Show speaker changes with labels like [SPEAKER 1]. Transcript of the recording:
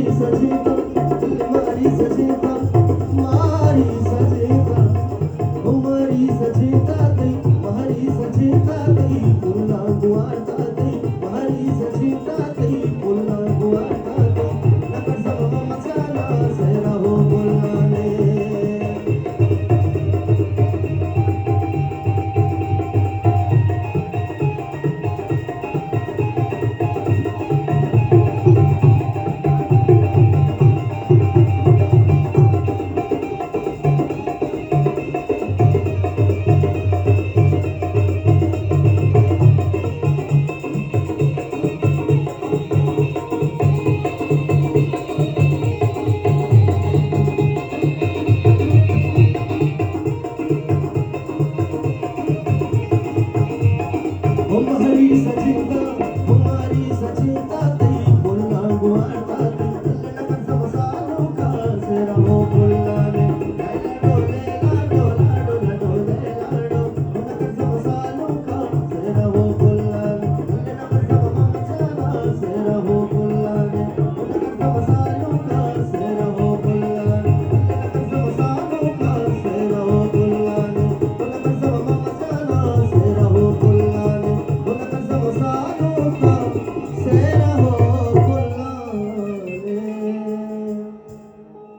[SPEAKER 1] सजेता मारी सजेता मारी सजेता ओ मारी सजेता तई मारी सजेता तई पुन्हा गुवाता तई मारी सजेता तई पुन्हा गुवाता तई नकर सब मचाना सहरा हो बोलने ओ मारी सजेता